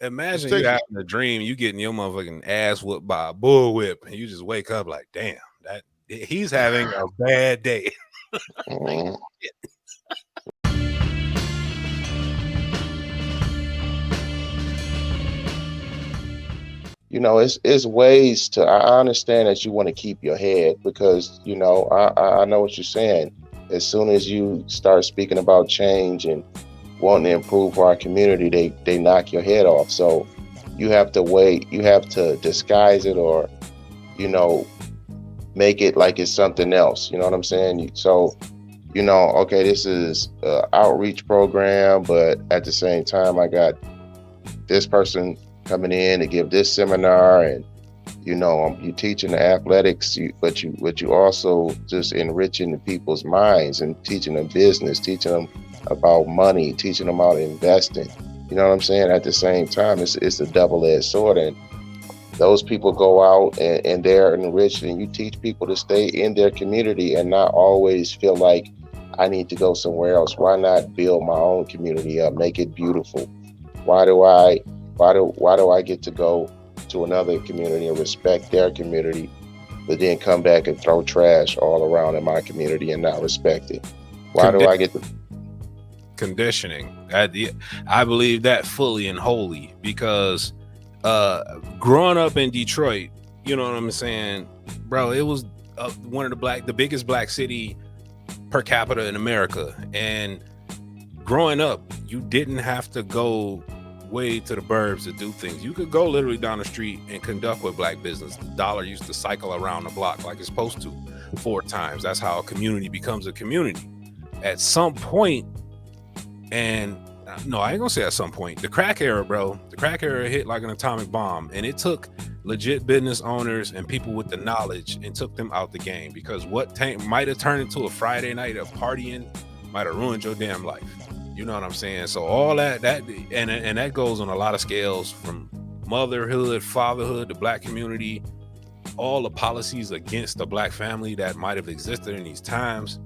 Imagine you takes having a dream, you getting your motherfucking ass whooped by a bullwhip, and you just wake up like, damn, that he's having a bad day. Like, Mhm. shit. It's ways to. I understand that you want to keep your head because I know what you're saying. As soon as you start speaking about change and wanting to improve for our community, they knock your head off. So you have to wait. You have to disguise it or you know make it like it's something else. You know what I'm saying? So okay, this is a outreach program, but at the same time, I got this person coming in to give this seminar, and you teaching the athletics, but you also just enriching the people's minds and teaching them business, teaching them about money, teaching them how to investing. You know what I'm saying? At the same time, it's a double-edged sword, and those people go out and they're enriched, and you teach people to stay in their community and not always feel like I need to go somewhere else. Why not build my own community up, make it beautiful? Why do I why do I get to go to another community and respect their community, but then come back and throw trash all around in my community and not respect it? Why do I get to Conditioning. I believe that fully and wholly because growing up in Detroit, you know what I'm saying, bro, it was one of the biggest black city per capita in America, and growing up you didn't have to go way to the burbs to do things. You could go literally down the street and conduct with black business. The dollar used to cycle around the block like it's supposed to 4 times. That's how a community becomes a community at some point. And no, I ain't gonna say at some point. The crack era, bro, the crack era hit like an atomic bomb, and it took legit business owners and people with the knowledge and took them out the game, because what might have turned into a Friday night of partying might have ruined your damn life. You know what I'm saying? So all that and that goes on a lot of scales, from motherhood, fatherhood, the black community, all the policies against the black family that might have existed in these times.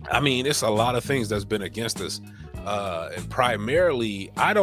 I mean, it's a lot of things that's been against us. And primarily, I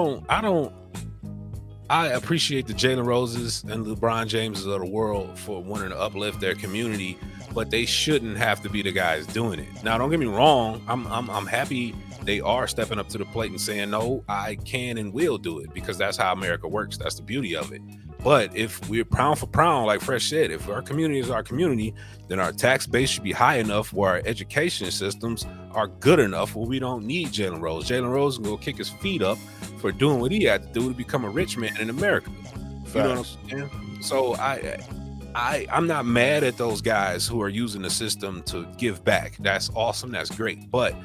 appreciate the Jalen Roses and LeBron Jameses of the world for wanting to uplift their community, but they shouldn't have to be the guys doing it. Now, don't get me wrong. I'm happy they are stepping up to the plate and saying, no, I can and will do it, because that's how America works. That's the beauty of it. But if we're pound for pound, like Fresh said, if our community is our community, then our tax base should be high enough where our education systems are good enough where we don't need Jalen Rose. Jalen Rose can go kick his feet up for doing what he had to do to become a rich man in America. You know what I'm saying? So I'm not mad at those guys who are using the system to give back. That's awesome. That's great. But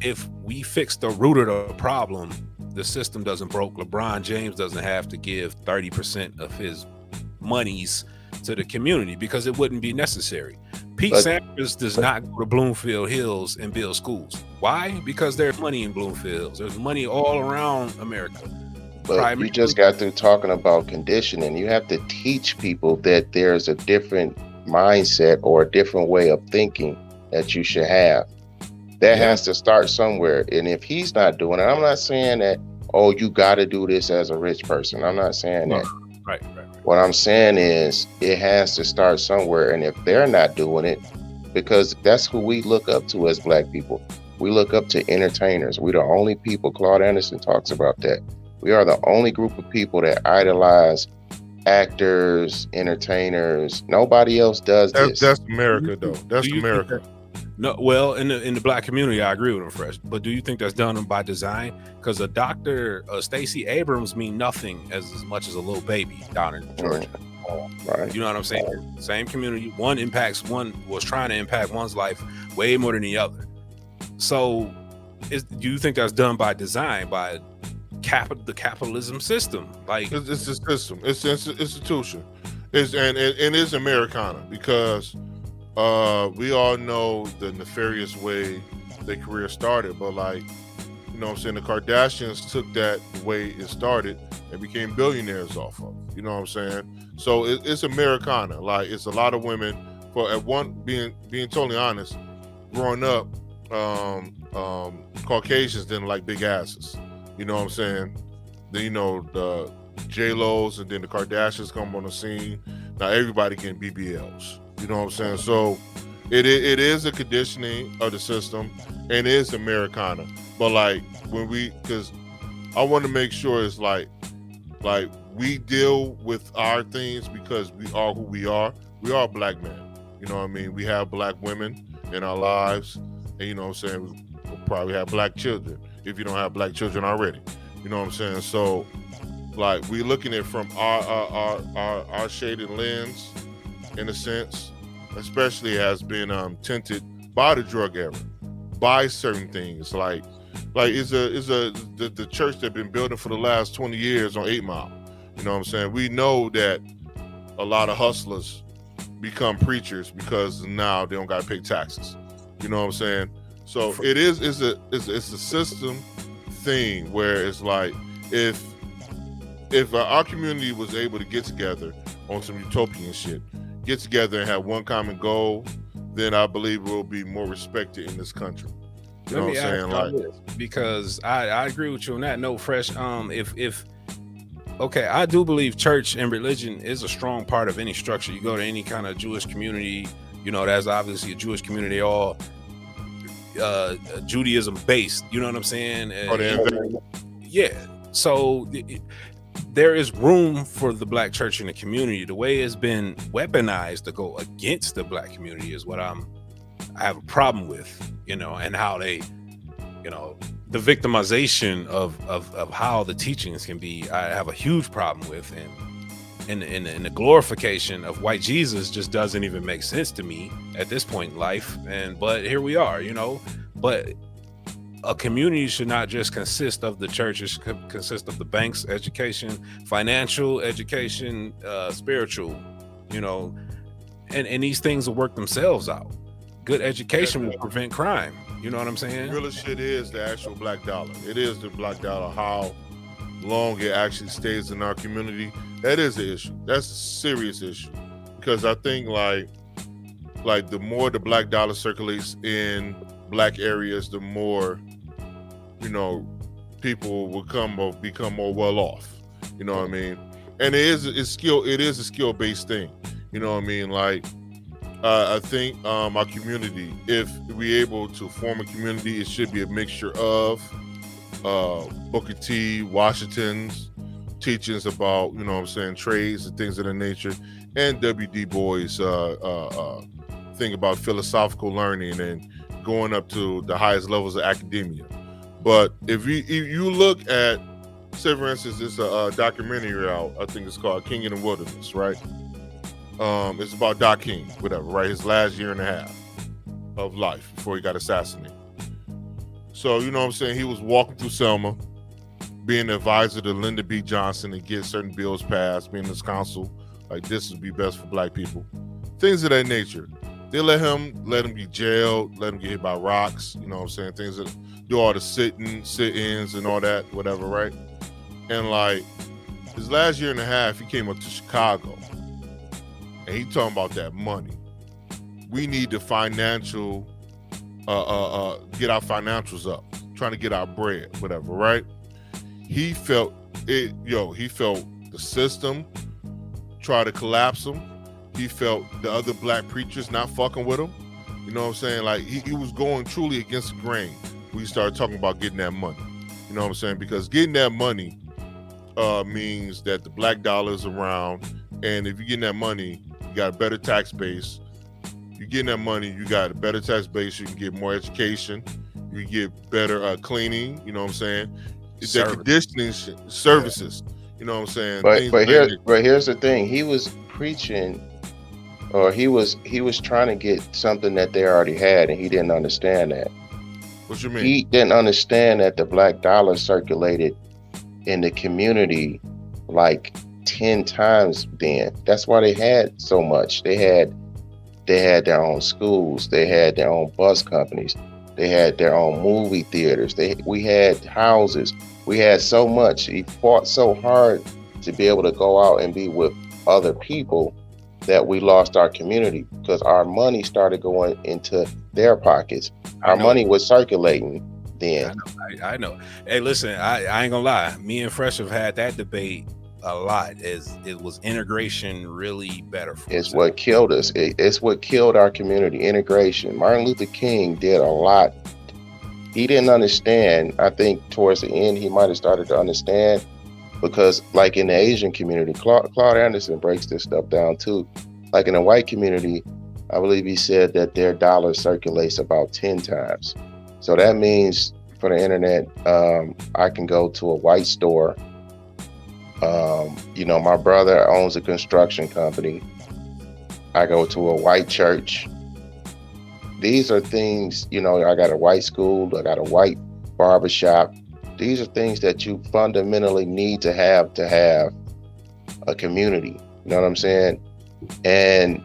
if we fix the root of the problem, the system doesn't broke. LeBron James doesn't have to give 30% of his monies to the community, because it wouldn't be necessary. Pete Sampras does not go to Bloomfield Hills and build schools. Why? Because there's money in Bloomfield Hills. There's money all around America. But you just got through talking about conditioning. You have to teach people that there's a different mindset or a different way of thinking that you should have. That has to start somewhere. And if he's not doing it, I'm not saying that, oh, you got to do this as a rich person. I'm not saying that. Right. What I'm saying is it has to start somewhere. And if they're not doing it, because that's who we look up to as black people. We look up to entertainers. We're the only people, Claude Anderson talks about that. We are the only group of people that idolize actors, entertainers. Nobody else does this. That's America, though. That's America. No, well, in the black community, I agree with him, Fresh. But do you think that's done by design? Because a Dr. Stacey Abrams mean nothing as much as a little baby down in Georgia. Right. You know what I'm saying? Same community. One was trying to impact one's life way more than the other. So, do you think that's done by design, by the capitalism system? Like, it's a system. It's an institution. It is Americana, because we all know the nefarious way their career started, but like, you know what I'm saying, the Kardashians took that the way it started and became billionaires off of. You know what I'm saying? So it's Americana. Like, it's a lot of women. Being totally honest, growing up, Caucasians didn't like big asses. You know what I'm saying? then the J-Lo's and then the Kardashians come on the scene. Now everybody getting BBLs. You know what I'm saying? So it is a conditioning of the system, and it is Americana. But like because I want to make sure it's like we deal with our things because we are who we are. We are black men. You know what I mean? We have black women in our lives, and you know what I'm saying? We'll probably have black children if you don't have black children already. You know what I'm saying? So like we looking at it from our shaded lens in a sense, especially has been tinted by the drug era, by certain things like the church that been building for the last 20 years on 8 Mile. You know what I'm saying? We know that a lot of hustlers become preachers because now they don't got to pay taxes. You know what I'm saying? So it's a system thing where it's like if our community was able to get together on some utopian shit, get together and have one common goal, then I believe we'll be more respected in this country. You know what I'm saying? Like, because I agree with you on that note, Fresh. Okay, I do believe church and religion is a strong part of any structure. You go to any kind of Jewish community, that's obviously a Jewish community, all Judaism based. You know what I'm saying? Yeah. So there is room for the black church in the community. The way it's been weaponized to go against the black community is what I have a problem with, and how they, the victimization of how the teachings can be, I have a huge problem with. And the glorification of white Jesus just doesn't even make sense to me at this point in life. But here we are, but a community should not just consist of the church. It should consist of the banks, education, financial education, spiritual, and these things will work themselves out. Good education will prevent crime. You know what I'm saying? The realest shit is the actual black dollar. It is the black dollar. How long it actually stays in our community, that is the issue. That's a serious issue, because I think like the more the black dollar circulates in black areas, the more people will become more well off. You know what I mean? And it is a skill based thing. You know what I mean? Like I think our community, if we're able to form a community, it should be a mixture of Booker T, Washington's teachings about, trades and things of that nature, and W.D. Boys thing about philosophical learning and going up to the highest levels of academia. But if you look at, say for instance, it's a documentary out, I think it's called King in the Wilderness, right? It's about Doc King, whatever, right? His last year and a half of life before he got assassinated. So, you know what I'm saying? He was walking through Selma, being the advisor to Lyndon B. Johnson to get certain bills passed, being his counsel, like this would be best for black people. Things of that nature. They let him be jailed, let him get hit by rocks, you know what I'm saying? Things that do all the sit-ins and all that, whatever, right? And like his last year and a half, he came up to Chicago and he talking about that money. We need the financial, get our financials up, trying to get our bread, whatever, right? He felt it, he felt the system try to collapse him. He felt the other black preachers not fucking with him. You know what I'm saying? Like he was going truly against the grain when he started talking about getting that money. You know what I'm saying? Because getting that money means that the black dollar is around, and if you're getting that money, you got a better tax base. You're getting that money, you got a better tax base, you can get more education, you get better cleaning, you know what I'm saying? The conditioning services, you know what I'm saying? But here's the thing, he was preaching, or he was trying to get something that they already had, and he didn't understand that. What you mean? He didn't understand that the black dollar circulated in the community like 10 times then. That's why they had so much. They had their own schools, they had their own bus companies, they had their own movie theaters, we had houses, we had so much. He fought so hard to be able to go out and be with other people that we lost our community, because our money started going into their pockets. Our money was circulating. then. I know. Hey, listen, I ain't gonna lie. Me and Fresh have had that debate a lot. It was integration really better for It's us? what killed us. It's what killed our community, integration. Martin Luther King did a lot. He didn't understand. I think towards the end, he might have started to understand because, like in the Asian community, Claude Anderson breaks this stuff down too. Like in the white community, I believe he said that their dollar circulates about 10 times. So that means for the internet, I can go to a white store. My brother owns a construction company. I go to a white church. These are things, I got a white school, I got a white barbershop. These are things that you fundamentally need to have a community. You know what I'm saying? And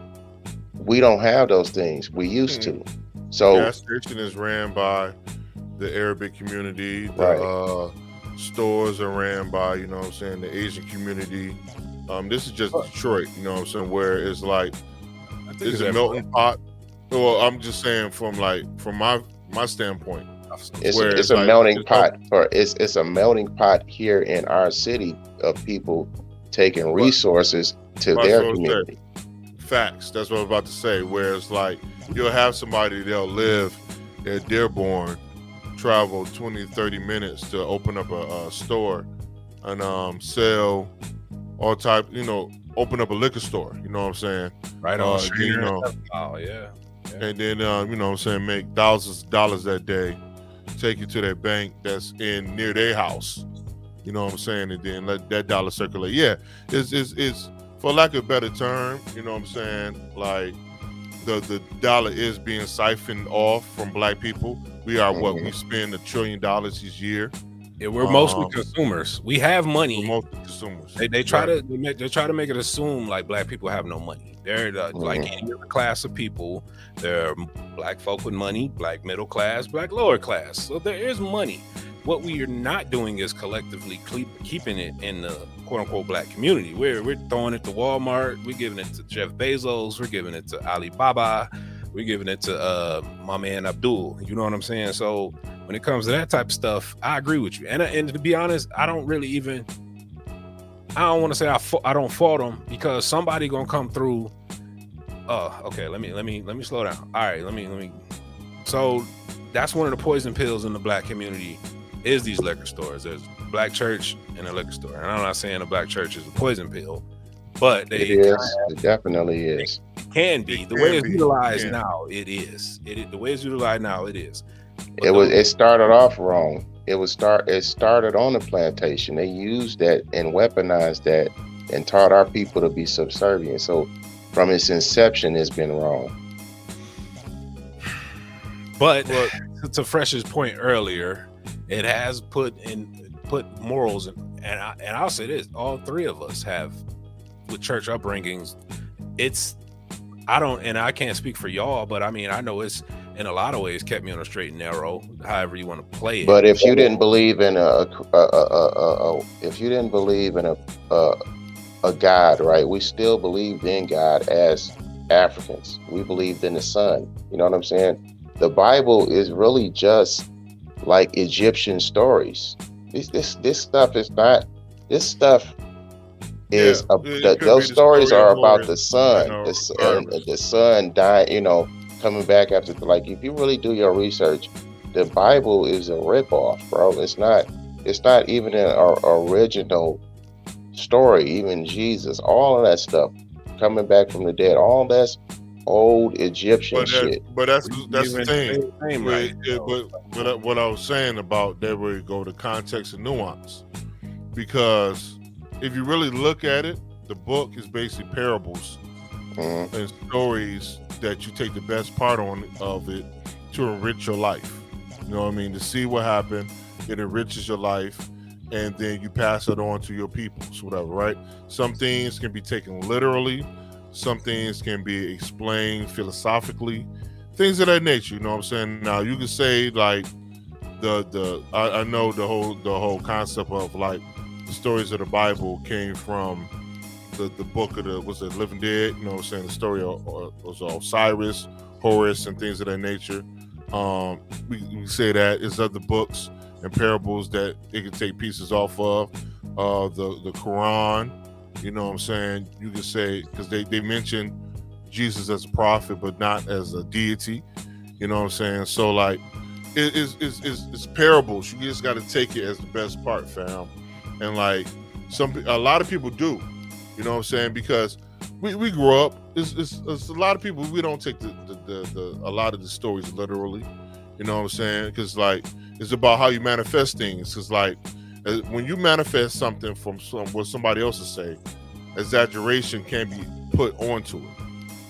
we don't have those things. We used to. So gas station is ran by the Arabic community. Right. The stores are ran by, the Asian community. This is just Detroit, where it's like it's a melting pot. Well, I'm just saying from my standpoint. It's a melting pot it's a melting pot here in our city of people taking resources to their community. Facts. That's what I was about to say. Where it's like you'll have somebody, they'll live at Dearborn, travel 20, 30 minutes to open up a store and sell all type, open up a liquor store. You know what I'm saying? Right on. Oh yeah. And then make thousands of dollars that day, take it to their bank that's near their house. You know what I'm saying? And then let that dollar circulate. Yeah, it's for lack of a better term, you know what I'm saying? Like the dollar is being siphoned off from black people. We are what we spend $1 trillion each year. Yeah, we're mostly consumers. We have money. We're mostly consumers. They try to make it assume like black people have no money. They're like any other class of people. They're black folk with money, black middle class, black lower class. So there is money. What we are not doing is collectively keeping it in the quote unquote black community. We're throwing it to Walmart. We're giving it to Jeff Bezos. We're giving it to Alibaba. We're giving it to my man Abdul. You know what I'm saying? So when it comes to that type of stuff, I agree with you. And to be honest, I don't want to say I don't fault them because somebody gonna come through. Okay. Let me slow down. All right. Let me. So that's one of the poison pills in the black community is these liquor stores. There's a black church and a liquor store. And I'm not saying a black church is a poison pill, but it definitely is. It can be. The way it's utilized now, it is. The way it's utilized now, it is. It started off wrong. It started on the plantation. They used that and weaponized that and taught our people to be subservient. So from its inception, it's been wrong. But to Fresh's point earlier, it has put morals and I'll say this: all three of us have with church upbringings. I can't speak for y'all, but I mean I know it's in a lot of ways kept me on a straight and narrow, however you want to play it. But if you didn't believe in a God, right? We still believed in God as Africans. We believed in the sun. You know what I'm saying? The Bible is really just like Egyptian stories. This stuff is not. This stuff is those stories are about the sun, the sun dying. Coming back after. Like if you really do your research, the Bible is a ripoff, bro. It's not even an original story. Even Jesus, all of that stuff coming back from the dead, all that's old Egyptian shit. But that's the thing. But what I was saying about there we go, the context and nuance. Because if you really look at it, the book is basically parables and stories that you take the best part of it to enrich your life. You know what I mean? To see what happened, it enriches your life, and then you pass it on to your peoples, whatever, right? Some things can be taken literally. Some things can be explained philosophically, things of that nature. You know what I'm saying? Now you can say like I know the whole concept of like the stories of the Bible came from the book of the Living Dead. You know what I'm saying? The story of Osiris, Horus, and things of that nature. We say that it's other books and parables that it can take pieces off of. The Quran, you know what I'm saying? You can say, because they mention Jesus as a prophet, but not as a deity. You know what I'm saying? So like, it's parables. You just got to take it as the best part, fam. And like a lot of people do. You know what I'm saying? Because we grew up. It's a lot of people. We don't take a lot of the stories literally. You know what I'm saying? Because like it's about how you manifest things. Because like when you manifest something from what somebody else is saying, exaggeration can be put onto it.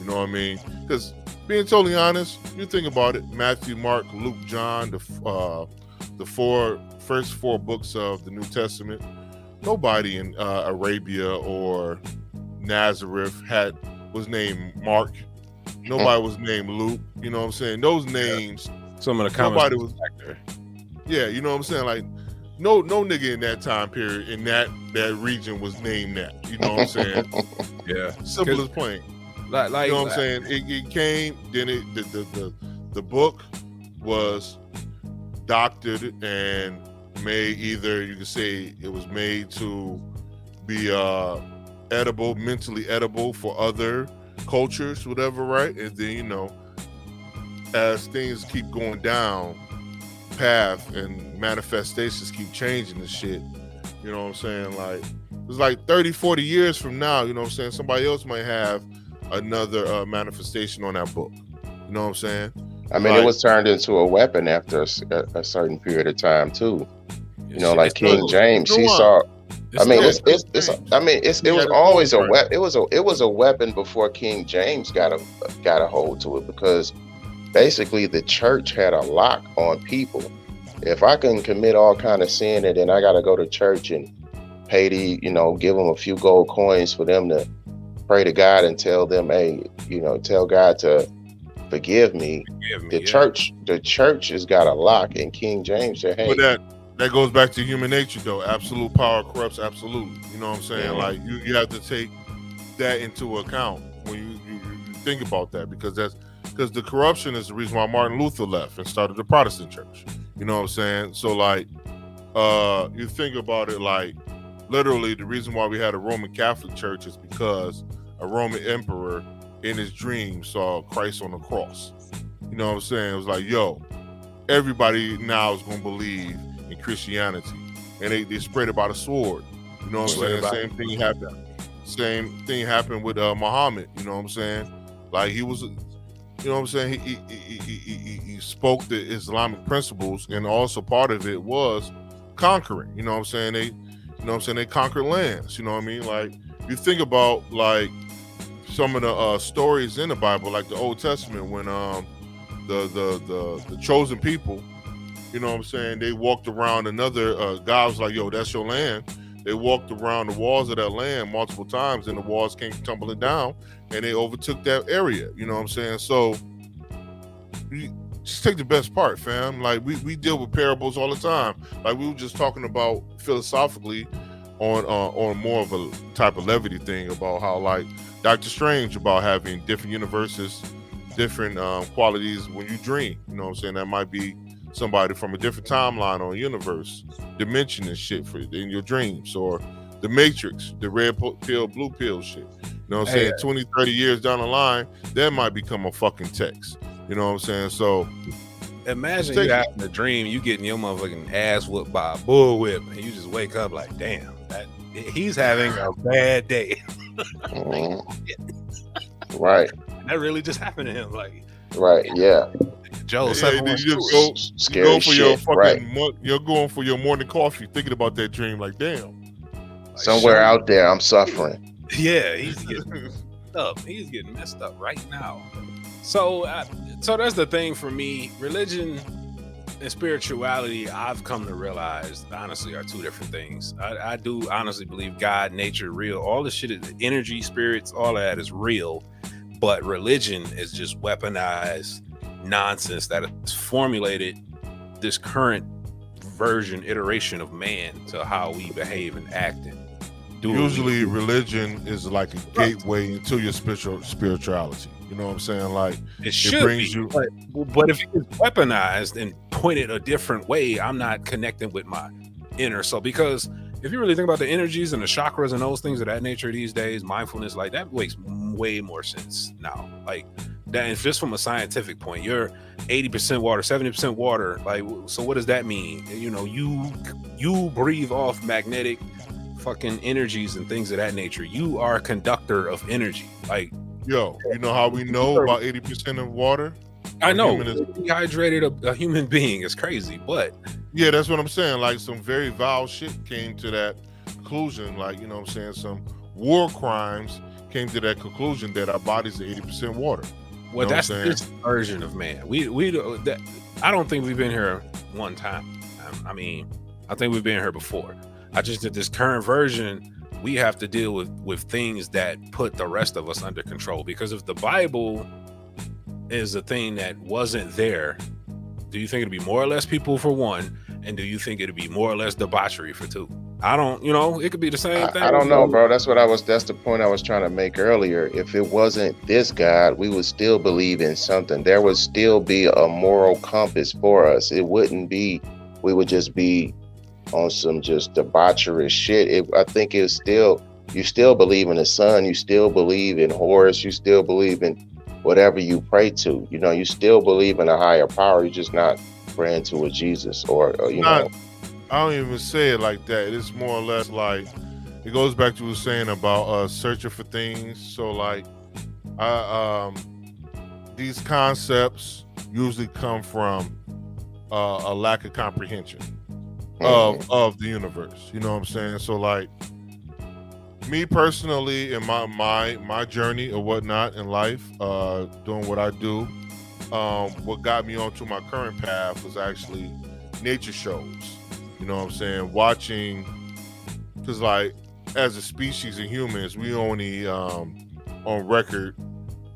You know what I mean? Because being totally honest, you think about it: Matthew, Mark, Luke, John, the first four books of the New Testament. Nobody in Arabia or Nazareth was named Mark. Nobody was named Luke. You know what I'm saying? Those names. Some of the comments. Nobody was actor. Yeah, you know what I'm saying? Like, no nigga in that time period in that region was named that. You know what I'm saying? Yeah. Simple as plain. Like, you know what I'm saying? It came. Then the book was doctored and made. Either you could say it was made to be edible, mentally edible for other cultures, whatever, right? And then, you know, as things keep going down path and manifestations keep changing and shit, you know what I'm saying? Like, it's like 30, 40 years from now, you know what I'm saying? Somebody else might have another manifestation on that book. You know what I'm saying? I mean, it was turned into a weapon after a certain period of time too. You know, like King James, he saw. I mean, it was always a weapon. It was a weapon before King James got a hold to it, because basically the church had a lock on people. If I can commit all kind of sin, and then I got to go to church and pay give them a few gold coins for them to pray to God and tell them, hey, tell God to forgive me. The church has got a lock, and King James said, hey. But that goes back to human nature, though. Absolute power corrupts absolute. You know what I'm saying? Yeah. Like, you have to take that into account when you think about that, because the corruption is the reason why Martin Luther left and started the Protestant church. You know what I'm saying? So like, you think about it, like, literally the reason why we had a Roman Catholic church is because a Roman emperor in his dream saw Christ on the cross. You know what I'm saying? It was like, yo, everybody now is going to believe in Christianity, and they spread it by the sword. You know what I'm saying? Same thing happened with Muhammad. You know what I'm saying? Like, he was, you know what I'm saying? He spoke the Islamic principles, and also part of it was conquering. You know what I'm saying? They conquered lands. You know what I mean? Like, you think about like some of the stories in the Bible, like the Old Testament, when the chosen people, you know what I'm saying, they walked around another God was like, yo, that's your land. They walked around the walls of that land multiple times, and the walls came tumbling down, and they overtook that area. You know what I'm saying? So just take the best part, fam. Like, we deal with parables all the time. Like, we were just talking about philosophically on more of a type of levity thing about how, like, Doctor Strange, about having different universes, different qualities when you dream. You know what I'm saying? That might be somebody from a different timeline or universe, dimension and shit in your dreams. Or the Matrix, the red pill, blue pill shit. You know what I'm saying? 20, 30 years down the line, that might become a fucking text. You know what I'm saying? So imagine you having a dream, you getting your motherfucking ass whooped by a bullwhip, and you just wake up like, damn, he's having a bad day. Right. That really just happened to him. Like, right, yeah. Joe, you're going for your morning coffee, thinking about that dream, like, damn. Like, somewhere out there, I'm suffering. Yeah, he's getting messed up. He's getting messed up right now. So that's the thing for me. Religion and spirituality, I've come to realize, honestly, are two different things. I do honestly believe God, nature, real. All the shit, energy, spirits, all of that is real. But religion is just weaponized nonsense that has formulated this current iteration of man to how we behave and act and do. Usually religion is like a gateway into your spirituality. You know what I'm saying? Like It should brings be, you- but if it's weaponized and pointed a different way, I'm not connecting with my inner soul. Because if you really think about the energies and the chakras and those things of that nature these days, mindfulness, like that makes way more sense now. Like that, and just from a scientific point, you're 80% water, 70% water. Like, so what does that mean? You know, you breathe off magnetic fucking energies and things of that nature. You are a conductor of energy. Like, yo, you know how we know about 80% of water? I know human is- dehydrated a human being is crazy, but Yeah, that's what I'm saying. Like some very vile shit came to that conclusion. Like, you know what I'm saying? Some war crimes came to that conclusion that our bodies are 80% water. well, know what that's I'm saying? this version of man. I don't think we've been here one time. I mean, I think we've been here before. I just did this current version. We have to deal with things that put the rest of us under control. Because if the Bible is a thing that wasn't there, do you think it'd be more or less people for one? And do you think it'd be more or less debauchery for two? I don't, it could be the same thing. I don't know, bro. That's the point I was trying to make earlier. If it wasn't this God, we would still believe in something. There would still be a moral compass for us. It wouldn't be, we would just be on some just debaucherous shit. I think it's still, you still believe in the sun, you still believe in Horus, you still believe in whatever you pray to. You still believe in a higher power. You're just not praying to a Jesus or you know. I don't even say it like that. It's more or less like it goes back to what you were saying about searching for things. So like these concepts usually come from a lack of comprehension of the universe. You know what I'm saying? So like me personally, in my journey or whatnot in life, doing what I do, what got me onto my current path was actually nature shows. You know what I'm saying? Watching, because like as a species of humans, we only on record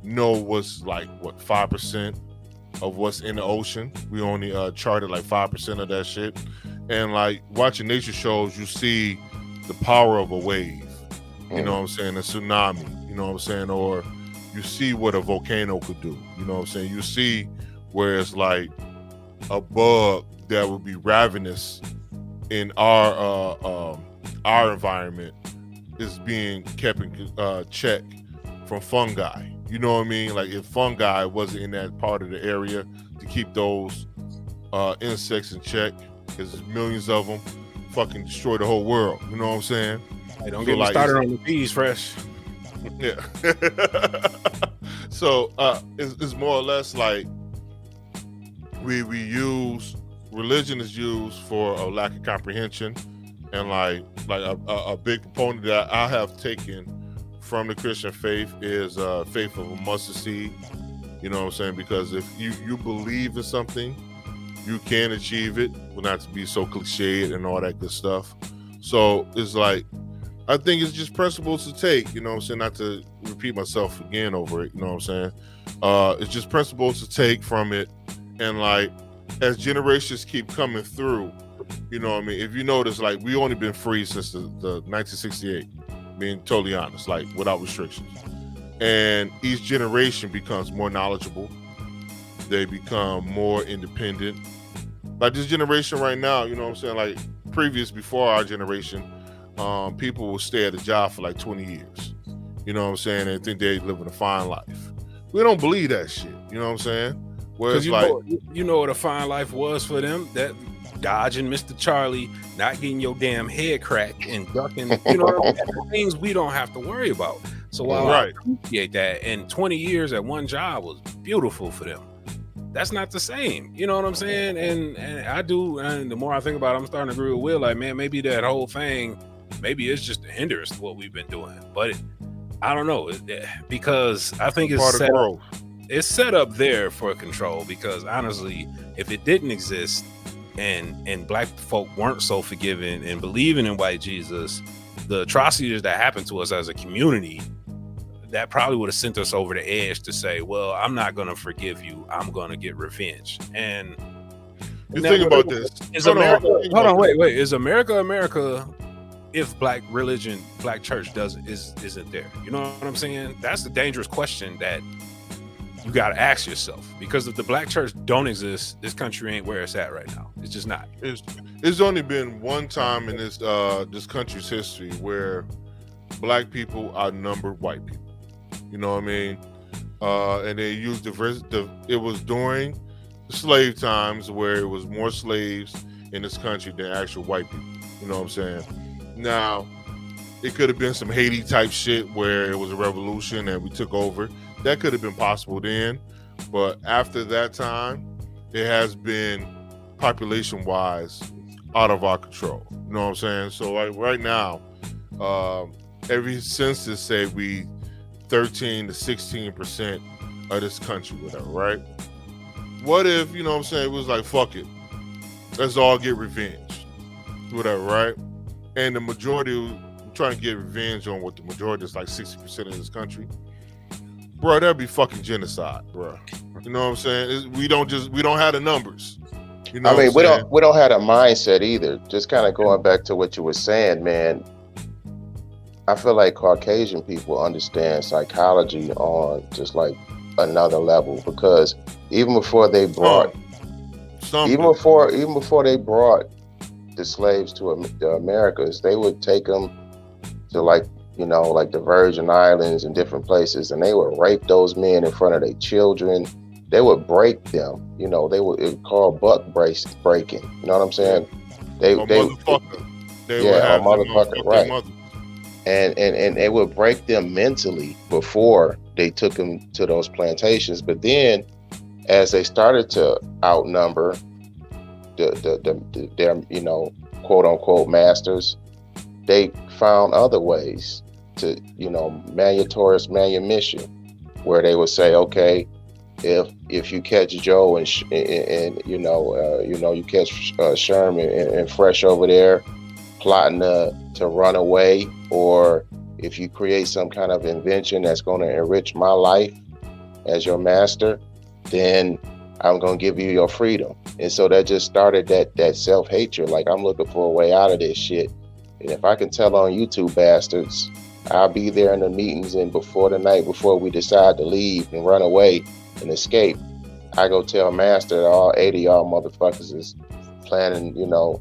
know what's like 5% of what's in the ocean. We only charted like 5% of that shit. And like watching nature shows, you see the power of a wave. You know what I'm saying? A tsunami. You know what I'm saying? Or you see what a volcano could do. You know what I'm saying? You see where it's like a bug that would be ravenous in our environment is being kept in check from fungi. You know what I mean? Like if fungi wasn't in that part of the area to keep those insects in check, because there's millions of them, fucking destroy the whole world. You know what I'm saying? Hey, don't get me started on the bees, fresh. Yeah. So it's more or less like we use religion is used for a lack of comprehension, and like a big proponent that I have taken from the Christian faith is faith of a mustard seed. You know what I'm saying? Because if you believe in something, you can achieve it. Well, not to be so cliched and all that good stuff. So it's like, I think it's just principles to take, you know what I'm saying? Not to repeat myself again over it, you know what I'm saying? It's just principles to take from it. And like, as generations keep coming through, you know what I mean? If you notice, like, we only been free since the 1968, being totally honest, like without restrictions. And each generation becomes more knowledgeable. They become more independent. Like this generation right now, you know what I'm saying? Like before our generation, people will stay at a job for like 20 years. You know what I'm saying? And think they living a fine life. We don't believe that shit. You know what I'm saying? Whereas you know what a fine life was for them? That dodging Mr. Charlie, not getting your damn head cracked and ducking, things we don't have to worry about. So while I appreciate that, and 20 years at one job was beautiful for them, that's not the same. You know what I'm saying? And I do, and the more I think about it, I'm starting to agree with Will. Like, man, maybe that whole thing, maybe it's just a hindrance to what we've been doing. But I don't know, because I think it's set up, it's set up there for control. Because honestly, if it didn't exist and black folk weren't so forgiving and believing in white Jesus, the atrocities that happened to us as a community, that probably would have sent us over the edge to say, well, I'm not going to forgive you. I'm going to get revenge. And you think about this. Is America, hold on, wait. Is America if black religion, black church isn't there? You know what I'm saying? That's the dangerous question that you got to ask yourself, because if the black church don't exist, this country ain't where it's at right now. It's just not. It's only been one time in this country's history where black people outnumbered white people. You know what I mean? And they used it was during the slave times where it was more slaves in this country than actual white people. You know what I'm saying? Now, it could have been some Haiti type shit where it was a revolution and we took over. That could have been possible then. But after that time, it has been population-wise out of our control. You know what I'm saying? So right now, every census say we 13 to 16% of this country, whatever, right? What if, you know what I'm saying, it was like, fuck it, let's all get revenge, whatever, right? And the majority trying to get revenge on what the majority is, like 60% of this country, bro, that'd be fucking genocide, bro. You know what I'm saying? We don't have the numbers. You know, I mean, we don't have a mindset either. Just kind of going back to what you were saying, man. I feel like Caucasian people understand psychology on just like another level, because even before they brought, before they brought the slaves to the Americas, they would take them to like the Virgin Islands and different places, and they would rape those men in front of their children. They would break them. You know, it was called buck breaking. You know what I'm saying? They motherfucker. Right. Mother. And they would break them mentally before they took them to those plantations. But then, as they started to outnumber their quote unquote masters, they found other ways to manumission, where they would say, okay, if you catch Joe and you catch Sherman and Fresh over there plotting to run away, or if you create some kind of invention that's going to enrich my life as your master, then I'm going to give you your freedom. And so that just started that self-hatred. Like, I'm looking for a way out of this shit. And if I can tell on you two bastards, I'll be there in the meetings, and before we decide to leave and run away and escape, I go tell master that all 80 of y'all motherfuckers is planning, to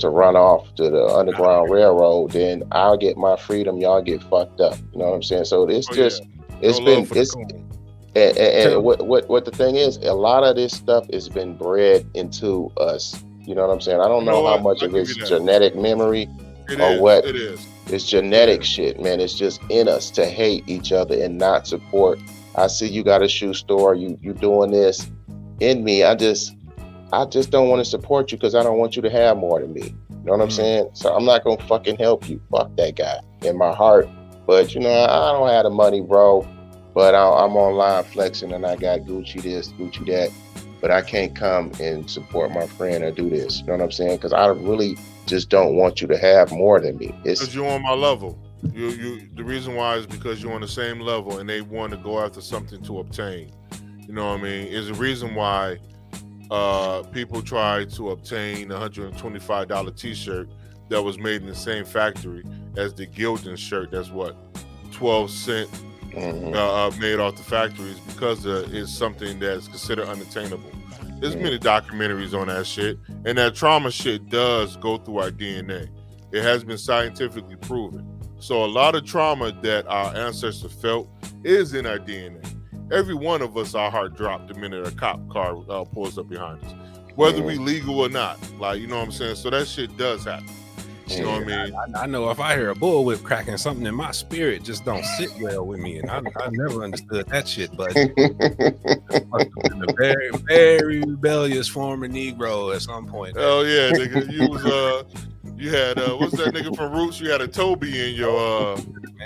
run off to the Underground Railroad. Then I'll get my freedom, y'all get fucked up. You know what I'm saying? So it's and what the thing is, a lot of this stuff has been bred into us. You know what I'm saying? I don't know how much of it's genetic memory or what. It is. It's genetic shit, man. It's just in us to hate each other and not support. I see you got a shoe store, you doing this. In me, I just don't want to support you because I don't want you to have more than me. You know what I'm saying? So I'm not gonna fucking help you. Fuck that guy in my heart. But I don't have the money, bro. But I'm online flexing and I got Gucci this, Gucci that. But I can't come and support my friend or do this. You know what I'm saying? Because I really just don't want you to have more than me. Because you're on my level. The reason why is because you're on the same level and they want to go after something to obtain. You know what I mean? Is the reason why people try to obtain a $125 t-shirt that was made in the same factory as the Gildan shirt that's 12 cent made off the factories, because it's something that's considered unattainable. There's many documentaries on that shit, and that trauma shit does go through our DNA. It has been scientifically proven. So a lot of trauma that our ancestors felt is in our DNA. Every one of us, our heart dropped the minute a cop car pulls up behind us, whether we legal or not. Like, you know what I'm saying? So that shit does happen. You know what I mean? I know if I hear a bullwhip cracking, something in my spirit just don't sit well with me, and I never understood that shit. But a very, very rebellious former Negro at some point. Oh yeah, nigga, you had what's that nigga from Roots? You had a Toby in your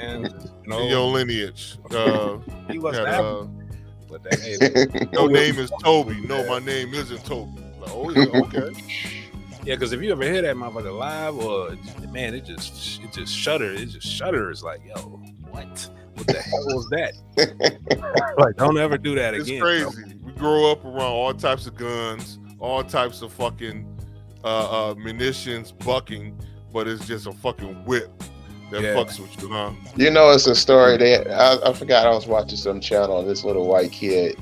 in your lineage. He wasn't but your name is Toby. No, my name isn't Toby. Like, oh yeah, okay. Yeah, because if you ever hear that motherfucker live, or man, it just shudders. It just shudders. Like, yo, what the hell was that? Like, don't ever do that again. It's crazy. Bro. We grow up around all types of guns, all types of fucking munitions, bucking, but it's just a fucking whip that fucks with you, huh? You know, it's a story that I forgot. I was watching some channel, and this little white kid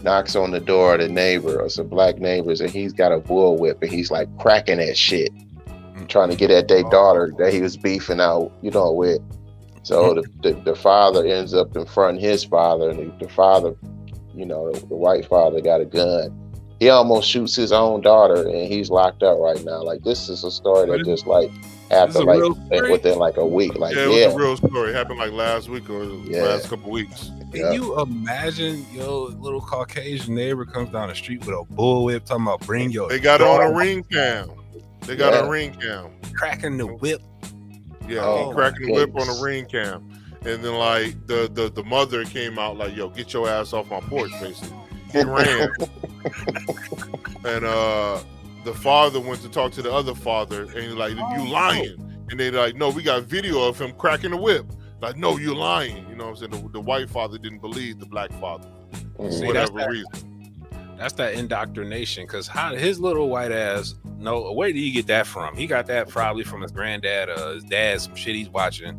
knocks on the door of the neighbor or some black neighbors, and he's got a bullwhip, and he's like cracking that shit, trying to get at their daughter that he was beefing out, with. So the father ends up confronting his father, and the father, the white father got a gun. He almost shoots his own daughter, and he's locked up right now. Like, this is a story that just like after like within like a week, like it was a real story. It happened like last week or last couple weeks. Can you imagine your little Caucasian neighbor comes down the street with a bullwhip talking about bring your They got it on a ring cam. They got a ring cam. Cracking the whip. Yeah, he cracking the whip on a ring cam. And then like the mother came out like, yo, get your ass off my porch, basically. He ran. And the father went to talk to the other father, and he's like, you lying. And they like, no, we got video of him cracking the whip. Like, no, you're lying. You know what I'm saying? The white father didn't believe the black father for whatever reason. That's that indoctrination, because how his little white ass, where did he get that from? He got that probably from his granddad or his dad, some shit he's watching.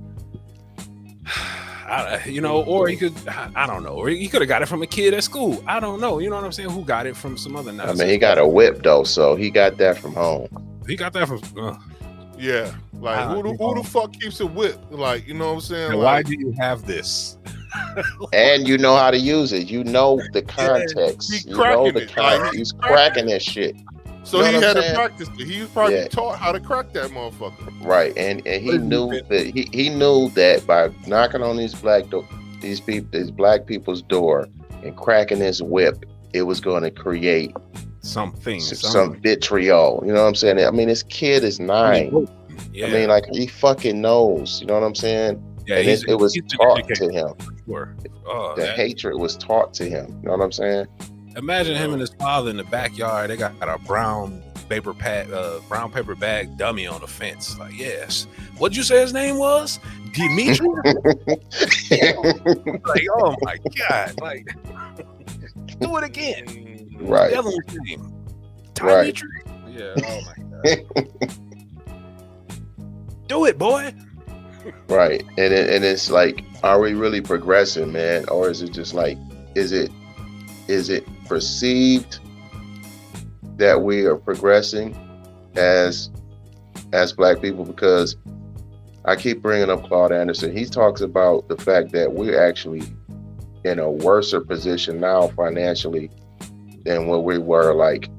Or he could, I don't know, or he could have got it from a kid at school. I don't know. You know what I'm saying? Who got it from some other nonsense? I mean, he got a whip though, so he got that from home. He got that from. Yeah, like who the fuck keeps a whip? Like, you know what I'm saying? Why do you have this? And you know how to use it. You know the context. He's cracking that shit. So he had to practice it. He was probably taught how to crack that motherfucker. Right, and he knew that he knew that by knocking on these black people's door and cracking his whip, it was going to create some vitriol. You know what I'm saying? I mean, this kid is 9. Yeah. I mean, like, he fucking knows. You know what I'm saying? Yeah, and it was taught to him. Sure. The hatred was taught to him. You know what I'm saying? Imagine him and his father in the backyard. They got a brown paper bag dummy on the fence. Like, yes. What'd you say his name was? Dimitri? Like, oh my God. Like, do it again. Right. Devil's name. Dimitri? Yeah, oh my God. Do it, boy. Right. And it's like, are we really progressing, man? Or is it just like, is it perceived that we are progressing as black people? Because I keep bringing up Claude Anderson. He talks about the fact that we're actually in a worse position now financially than what we were like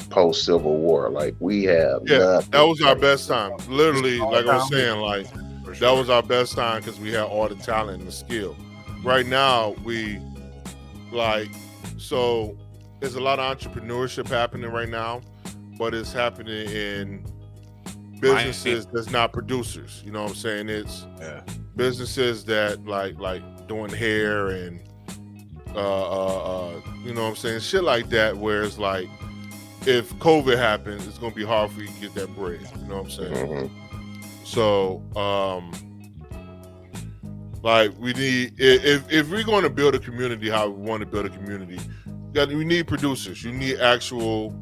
post Civil War. Like, we have that was our best time. Literally, like I was saying, like that was our best time because we had all the talent and the skill. Right now, so there's a lot of entrepreneurship happening right now, but it's happening in businesses that's not producers. You know what I'm saying? It's businesses that like doing hair and you know what I'm saying, shit like that, where it's like, if COVID happens, it's gonna be hard for you to get that bread. You know what I'm saying? Mm-hmm. So like, we need, if we're going to build a community how we want to build a community, we need producers. You need actual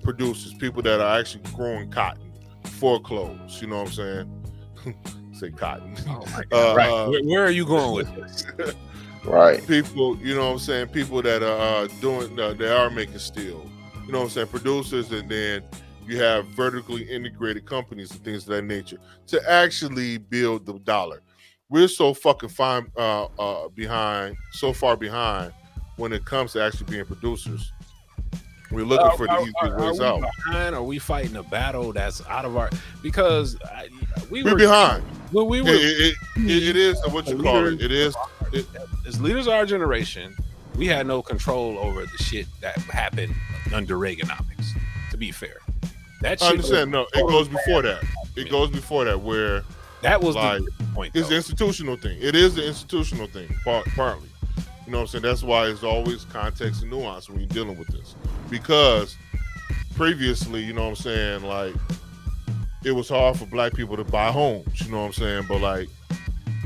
producers, people that are actually growing cotton for clothes. You know what I'm saying? Say cotton. Oh my God. Right. Where are you going with this? Right. People, you know what I'm saying? People that are they are making steel. You know what I'm saying? Producers, and then you have vertically integrated companies and things of that nature to actually build the dollar. We're so fucking far behind when it comes to actually being producers. We're looking for the easiest ways out. Are we fighting a battle that's out of our? Because we're behind. When we were, it is what you call it. It is. As leaders of our generation, we had no control over the shit that happened under Reaganomics. To be fair, that shit. I understand. No, it goes before that. It goes before that, where that was like, the point. It's the institutional thing. It is the institutional thing, partly. You know what I'm saying? That's why it's always context and nuance when you're dealing with this. Because previously, you know what I'm saying, like, it was hard for black people to buy homes, you know what I'm saying? But like,